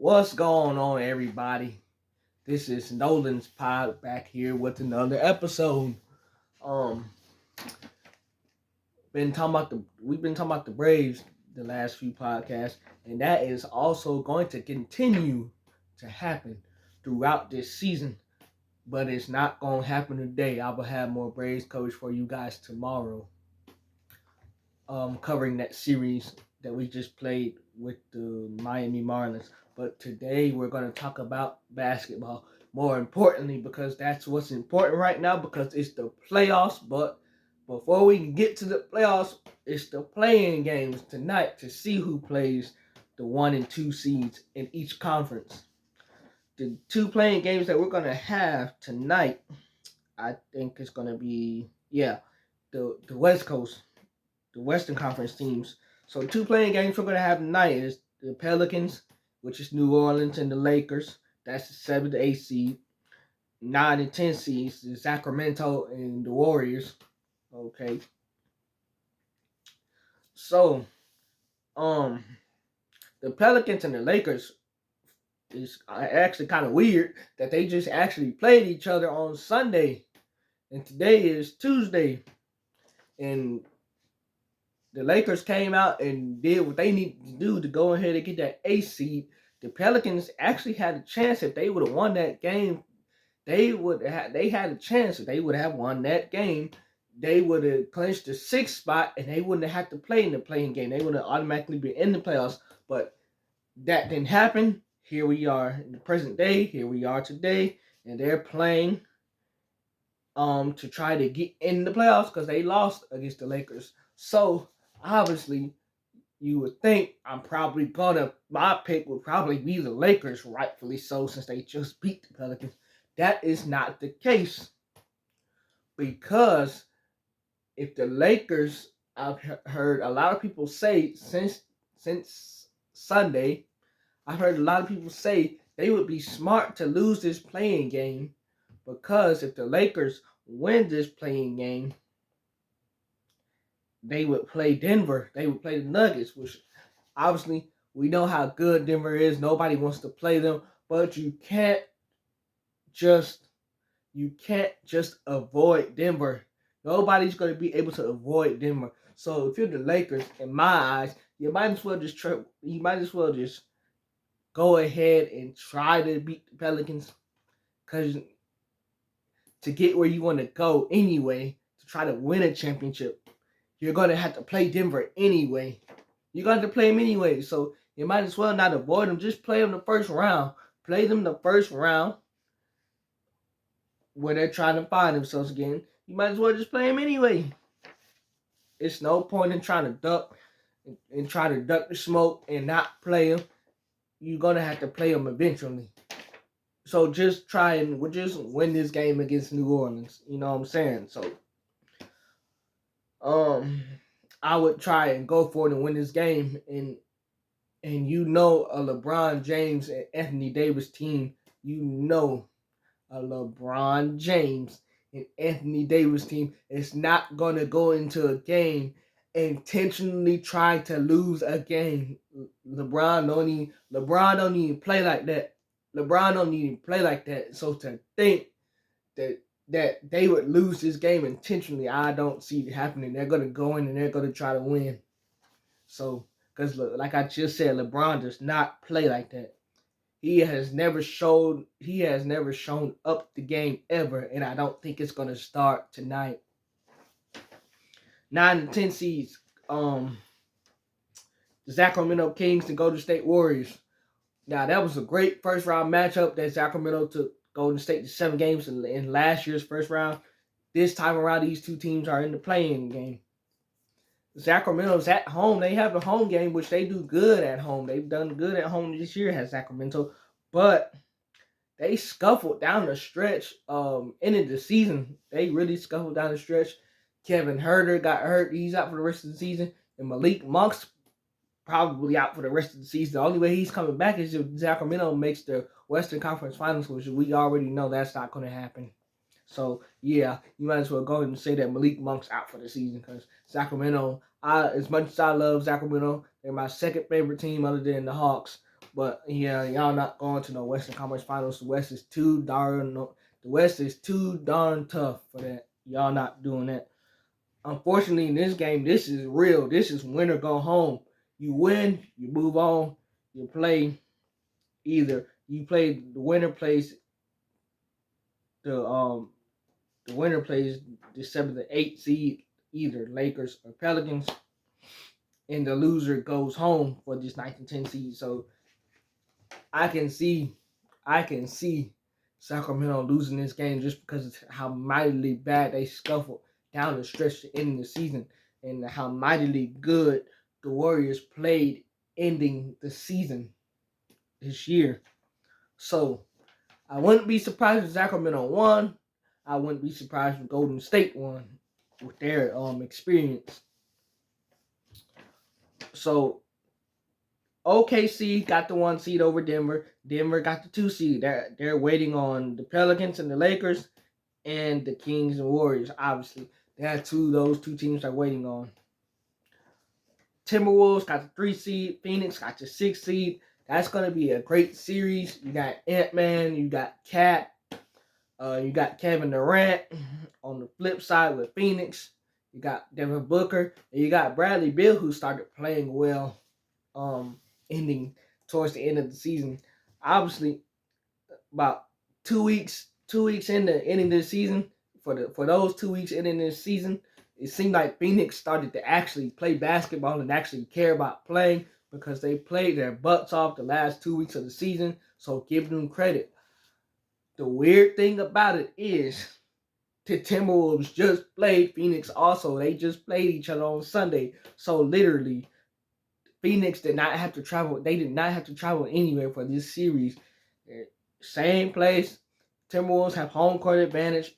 What's going on, everybody? This is Nolan's pod back here with another episode. Um, we've been talking about the Braves the last few podcasts, and that is also going to continue to happen throughout this season. But it's not gonna happen today. I will have more Braves coverage for you guys tomorrow. Covering that series that we just played with the Miami Marlins. But today we're going to talk about basketball. More importantly, because that's what's important right now, because it's the playoffs. But before we can get to the playoffs, it's the playing games tonight to see who plays the 1 and 2 seeds in each conference. The two playing games that we're going to have tonight, I think it's going to be, the West Coast, the Western Conference teams. So two playing games we're going to have tonight is the Pelicans, which is New Orleans, and the Lakers. That's the 7 to 8 seed. 9 and 10 seeds is Sacramento and the Warriors. Okay. So, the Pelicans and the Lakers is actually kind of weird that they just actually played each other on Sunday. And today is Tuesday. And the Lakers came out and did what they needed to do to go ahead and get that 8 seed. The Pelicans actually had a chance if they would have won that game. They had a chance if they would have won that game. They would have clinched the 6th spot and they wouldn't have had to play in the playing game. They would have automatically been in the playoffs. But that didn't happen. Here we are in the present day. Here we are today. And they're playing to try to get in the playoffs because they lost against the Lakers. So obviously, you would think my pick would probably be the Lakers, rightfully so, since they just beat the Pelicans. That is not the case. Because if the Lakers, I've heard a lot of people say since Sunday, I've heard a lot of people say they would be smart to lose this playing game, because if the Lakers win this playing game, they would play Denver. They would play the Nuggets, which obviously we know how good Denver is. Nobody wants to play them, but you can't just avoid Denver. Nobody's going to be able to avoid Denver. So if you're the Lakers, in my eyes, you might as well just go ahead and try to beat the Pelicans, because to get where you want to go anyway, to try to win a championship, you're going to have to play Denver anyway. You're going to have to play them anyway. So you might as well not avoid them. Just play them the first round. Play them the first round where they're trying to find themselves again. You might as well just play them anyway. It's no point in trying to duck the smoke and not play them. You're going to have to play them eventually. So just win this game against New Orleans. You know what I'm saying? So I would try and go for it and win this game. And a LeBron James and Anthony Davis team, a LeBron James and Anthony Davis team is not going to go into a game intentionally trying to lose a game. LeBron don't even play like that. LeBron don't even play like that. So to think that they would lose this game intentionally, I don't see it happening. They're going to go in and they're going to try to win. So, because like I just said, LeBron does not play like that. He has never shown up the game ever, and I don't think it's going to start tonight. 9 and 10 seeds, the Sacramento Kings and Golden State Warriors. Now, that was a great first round matchup that Sacramento took Golden State to 7 games in last year's first round. This time around, these two teams are in the play-in game. Sacramento's at home. They have a home game, which they do good at home. They've done good at home this year, has Sacramento. But they scuffled down the stretch ended the season. They really scuffled down the stretch. Kevin Huerter got hurt. He's out for the rest of the season. And Malik Monk's probably out for the rest of the season. The only way he's coming back is if Sacramento makes the Western Conference Finals, which we already know that's not going to happen. So, yeah, you might as well go ahead and say that Malik Monk's out for the season, because Sacramento, as much as I love Sacramento, they're my second favorite team other than the Hawks. But yeah, y'all not going to no Western Conference Finals. The West is too darn tough for that. Y'all not doing that. Unfortunately, in this game, this is real. This is win or go home. You win, you move on. You play the winner plays the winner plays the 7th to 8th seed, either Lakers or Pelicans, and the loser goes home for this 9th and 10th seed. So I can see Sacramento losing this game just because of how mightily bad they scuffled down the stretch to end the season, and how mightily good the Warriors played ending the season this year. So I wouldn't be surprised if Sacramento won. I wouldn't be surprised if Golden State won with their experience. So OKC got the 1 seed over Denver. Denver got the 2 seed. They're waiting on the Pelicans and the Lakers and the Kings and Warriors. Obviously, those two teams are waiting on. Timberwolves got the 3 seed. Phoenix got the 6 seed. That's going to be a great series. You got Ant-Man. You got Cat. You got Kevin Durant. On the flip side with Phoenix, you got Devin Booker. And you got Bradley Beal, who started playing well. Ending towards the end of the season. Obviously, about 2 weeks into ending this season, for those 2 weeks ending this season, it seemed like Phoenix started to actually play basketball and actually care about playing, because they played their butts off the last 2 weeks of the season. So give them credit. The weird thing about it is the Timberwolves just played Phoenix also. They just played each other on Sunday. So literally, Phoenix did not have to travel. They did not have to travel anywhere for this series. Same place. Timberwolves have home court advantage.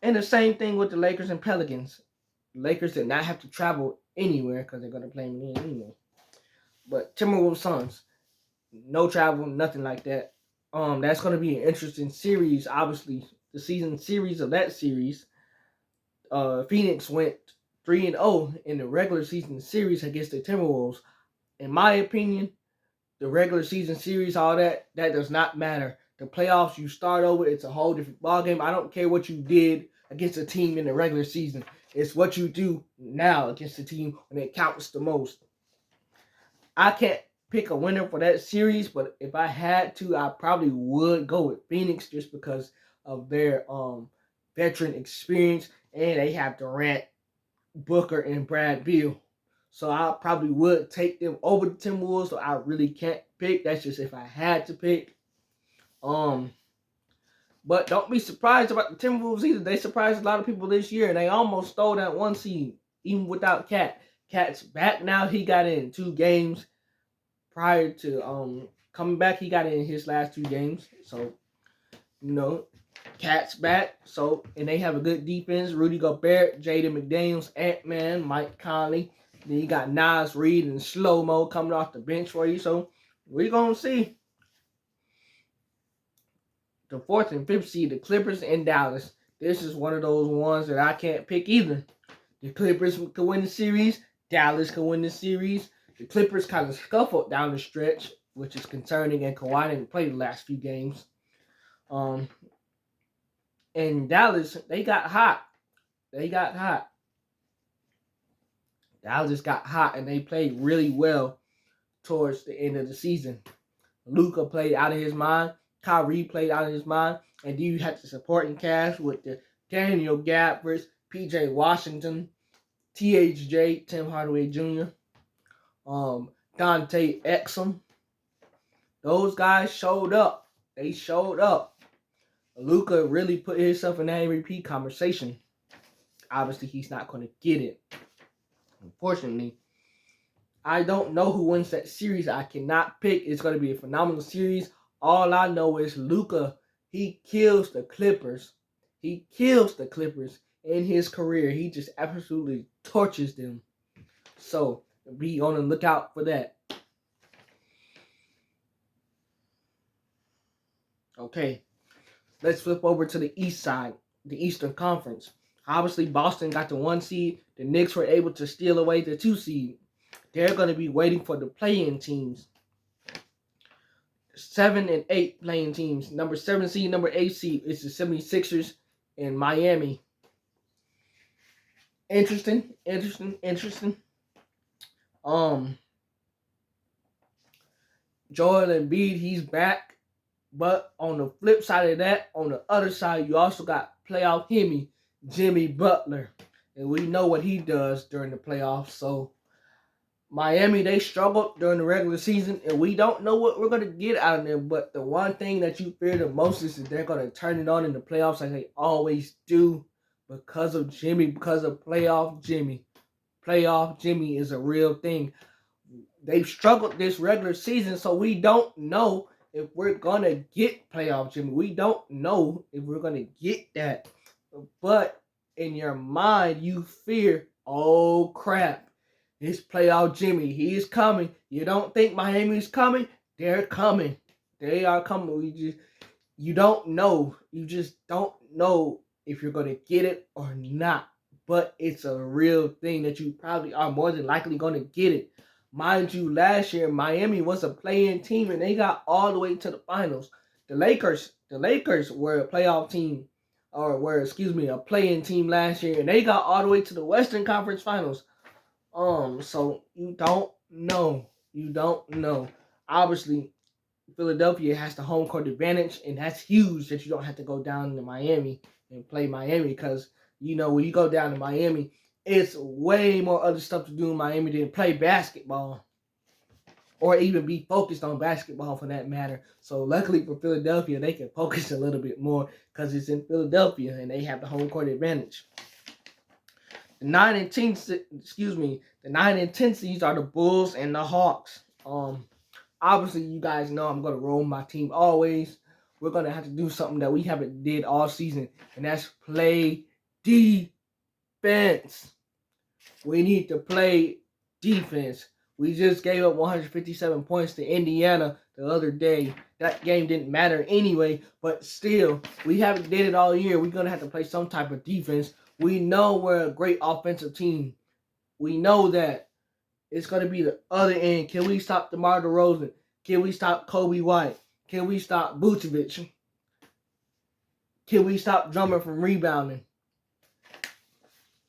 And the same thing with the Lakers and Pelicans. The Lakers did not have to travel anywhere because they're going to play them anyway. But Timberwolves Suns, no travel, nothing like that. That's going to be an interesting series. Obviously, the season series of that series. Phoenix went 3-0 in the regular season series against the Timberwolves. In my opinion, the regular season series, all that does not matter. The playoffs, you start over, it's a whole different ballgame. I don't care what you did against a team in the regular season. It's what you do now against the team when it counts the most. I can't pick a winner for that series, but if I had to, I probably would go with Phoenix just because of their veteran experience, and they have Durant, Booker, and Brad Beal. So I probably would take them over the Timberwolves. So I really can't pick. That's just if I had to pick. But don't be surprised about the Timberwolves either. They surprised a lot of people this year, and they almost stole that 1 seed, even without Cat. Cat's back now. He got in 2 games prior to coming back. He got in his last 2 games. So, Cat's back. So, and they have a good defense. Rudy Gobert, Jaden McDaniels, Ant-Man, Mike Conley. Then you got Nas Reed and Slow-Mo coming off the bench for you. So we're going to see. The 4th and 5th seed, the Clippers and Dallas. This is one of those ones that I can't pick either. The Clippers could win the series. Dallas could win the series. The Clippers kind of scuffled down the stretch, which is concerning, and Kawhi didn't play the last few games. And Dallas, they got hot. Dallas got hot, and they played really well towards the end of the season. Luka played out of his mind. Kyrie played out of his mind. And then you had the supporting cast with the Daniel Gafford, P.J. Washington, T.H.J., Tim Hardaway Jr., Dante Exum. Those guys showed up. They showed up. Luka really put himself in that MVP conversation. Obviously, he's not going to get it. Unfortunately, I don't know who wins that series. I cannot pick. It's going to be a phenomenal series. All I know is Luka, he kills the Clippers. He kills the Clippers in his career. He just absolutely torches them. So be on the lookout for that. Okay, let's flip over to the East side, the Eastern Conference. Obviously, Boston got the 1 seed. The Knicks were able to steal away the 2 seed. They're going to be waiting for the play-in teams. 7 and 8 playing teams. Number 7 seed, number 8 seed is the 76ers in Miami. Interesting. Joel Embiid, he's back. But on the flip side of that, on the other side, you also got playoff Jimmy Butler. And we know what he does during the playoffs. So Miami, they struggled during the regular season, and we don't know what we're going to get out of them. But the one thing that you fear the most is that they're going to turn it on in the playoffs like they always do because of Jimmy, because of playoff Jimmy. Playoff Jimmy is a real thing. They've struggled this regular season, so we don't know if we're going to get playoff Jimmy. We don't know if we're going to get that. But in your mind, you fear, oh crap, it's playoff Jimmy. He is coming. You don't think Miami's coming? They're coming. They are coming. You don't know. You just don't know if you're going to get it or not. But it's a real thing that you probably are more than likely going to get it. Mind you, last year, Miami was a play-in team, and they got all the way to the finals. The Lakers were a playoff team, a play-in team last year, and they got all the way to the Western Conference Finals. So you don't know. Obviously, Philadelphia has the home court advantage, and that's huge that you don't have to go down to Miami and play Miami because, when you go down to Miami, it's way more other stuff to do in Miami than play basketball or even be focused on basketball for that matter. So luckily for Philadelphia, they can focus a little bit more because it's in Philadelphia and they have the home court advantage. The 9 and 10 seeds are the Bulls and the Hawks. Obviously, you guys know I'm going to roll my team always. We're going to have to do something that we haven't did all season, and that's play defense. We need to play defense. We just gave up 157 points to Indiana the other day. That game didn't matter anyway, but still, we haven't did it all year. We're going to have to play some type of defense. We know we're a great offensive team. We know that. It's going to be the other end. Can we stop DeMar DeRozan? Can we stop Kobe White? Can we stop Vucevic? Can we stop Drummond from rebounding?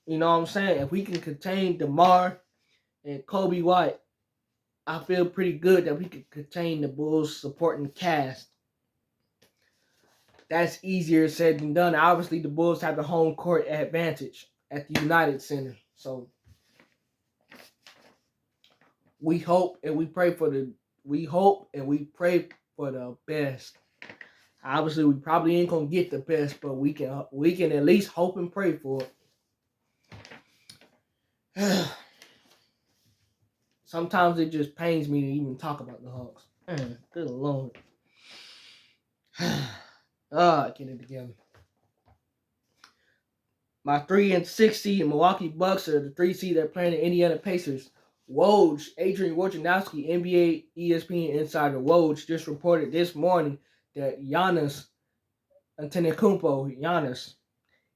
You know what I'm saying? If we can contain DeMar and Kobe White, I feel pretty good that we can contain the Bulls supporting cast. That's easier said than done. Obviously, the Bulls have the home court advantage at the United Center. So we hope and we pray for the best. Obviously, we probably ain't gonna get the best, but we can at least hope and pray for it. Sometimes it just pains me to even talk about the Hawks. Good Lord. Get it together. My 3 and 6 seed Milwaukee Bucks are the 3 seed that are playing the Indiana Pacers. Adrian Wojnarowski, NBA ESPN insider Woj, just reported this morning that Giannis Antetokounmpo,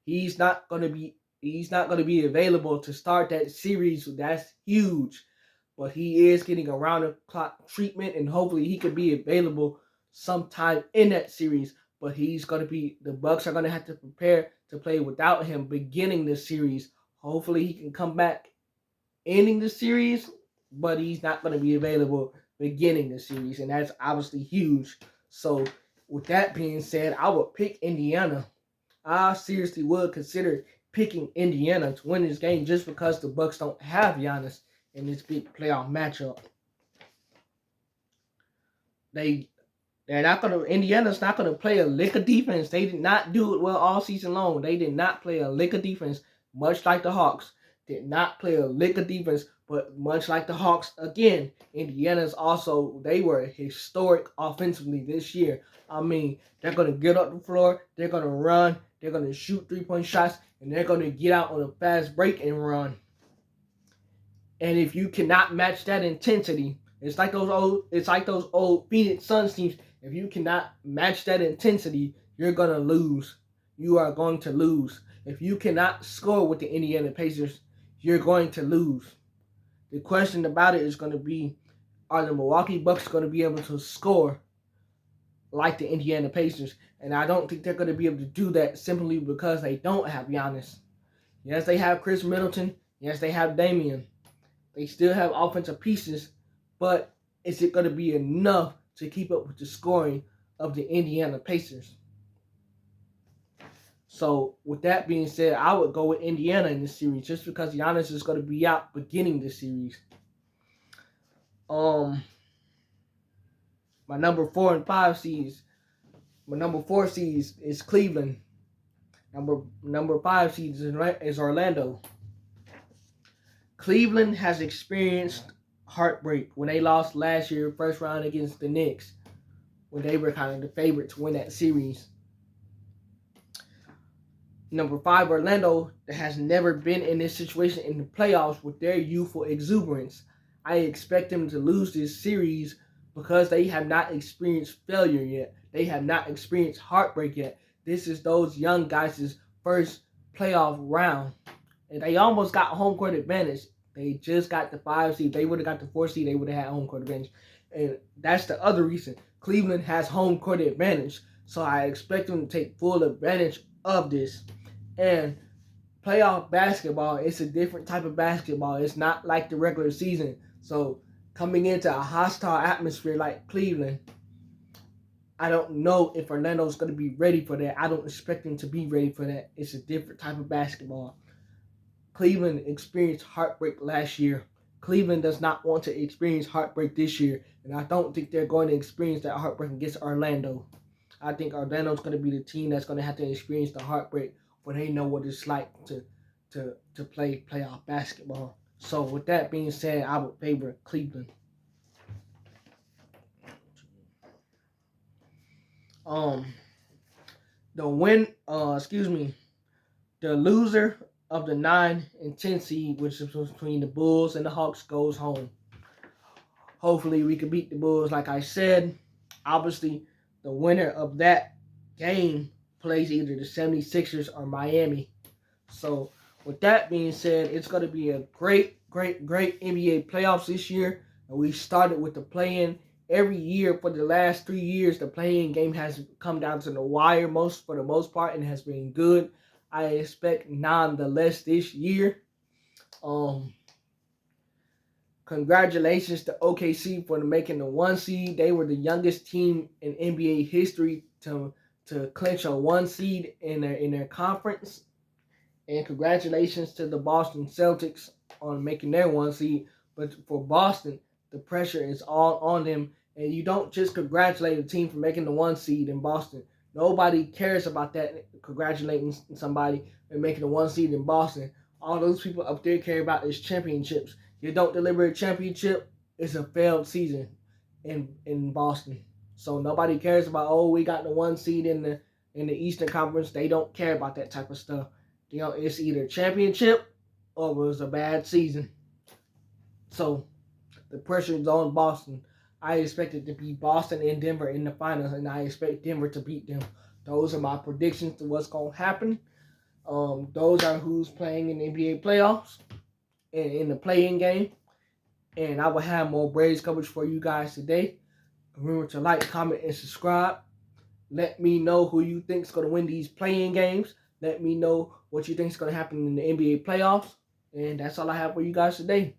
he's not going to be available to start that series. So that's huge. But he is getting around the clock treatment, and hopefully he could be available sometime in that series. But the Bucks are going to have to prepare to play without him beginning the series. Hopefully he can come back ending the series, but he's not going to be available beginning the series, and that's obviously huge. So with that being said, I would pick Indiana. I seriously would consider picking Indiana to win this game just because the Bucks don't have Giannis in this big playoff matchup. Indiana's not gonna play a lick of defense. They did not do it well all season long. They did not play a lick of defense, much like the Hawks. Did not play a lick of defense, but much like the Hawks, again, they were historic offensively this year. I mean, they're going to get up the floor, they're going to run, they're going to shoot three-point shots, and they're going to get out on a fast break and run. And if you cannot match that intensity, it's like those old Phoenix Suns teams. If you cannot match that intensity, you're going to lose. You are going to lose. If you cannot score with the Indiana Pacers, you're going to lose. The question about it is going to be, are the Milwaukee Bucks going to be able to score like the Indiana Pacers. And I don't think they're going to be able to do that simply because they don't have Giannis. Yes, they have Chris Middleton. Yes, they have Damian. They still have offensive pieces, but is it going to be enough to keep up with the scoring of the Indiana Pacers? So, with that being said, I would go with Indiana in this series just because Giannis is going to be out beginning the series. My number 4 and 5 seeds. My number 4 seeds is Cleveland. Number 5 seeds is Orlando. Cleveland has experienced heartbreak when they lost last year, first round against the Knicks, when they were kind of the favorite to win that series. Number 5, Orlando, that has never been in this situation in the playoffs with their youthful exuberance. I expect them to lose this series because they have not experienced failure yet. They have not experienced heartbreak yet. This is those young guys' first playoff round. And they almost got home court advantage. They just got the 5 seed. They would have got the 4 seed. They would have had home court advantage. And that's the other reason. Cleveland has home court advantage. So I expect them to take full advantage of this. And playoff basketball, it's a different type of basketball. It's not like the regular season. So coming into a hostile atmosphere like Cleveland, I don't know if Orlando's going to be ready for that. I don't expect them to be ready for that. It's a different type of basketball. Cleveland experienced heartbreak last year. Cleveland does not want to experience heartbreak this year. And I don't think they're going to experience that heartbreak against Orlando. I think Orlando's going to be the team that's going to have to experience the heartbreak when they know what it's like to play playoff basketball. So with that being said, I would favor Cleveland. The loser of the 9 and 10 seed, which is between the Bulls and the Hawks, goes home. Hopefully we can beat the Bulls, like I said. Obviously, the winner of that game plays either the 76ers or Miami. So with that being said, it's going to be a great NBA playoffs this year. And we started with the play-in. Every year for the last 3 years, the play-in game has come down to the wire for the most part and has been good. I expect nonetheless this year. Congratulations to OKC for making the 1 seed. They were the youngest team in NBA history to clinch a 1 seed in their conference. And congratulations to the Boston Celtics on making their 1 seed. But for Boston, the pressure is all on them. And you don't just congratulate a team for making the 1 seed in Boston. Nobody cares about that, congratulating somebody for making the 1 seed in Boston. All those people up there care about is championships. You don't deliver a championship, it's a failed season in Boston. So nobody cares about, oh, we got the 1 seed in the Eastern Conference. They don't care about that type of stuff. You know, it's either championship or it was a bad season. So the pressure is on Boston. I expect it to be Boston and Denver in the finals, and I expect Denver to beat them. Those are my predictions to what's going to happen. Those are who's playing in the NBA playoffs and in the play-in game. And I will have more Braves coverage for you guys today. Remember to like, comment, and subscribe. Let me know who you think is going to win these play-in games. Let me know what you think is going to happen in the NBA playoffs. And that's all I have for you guys today.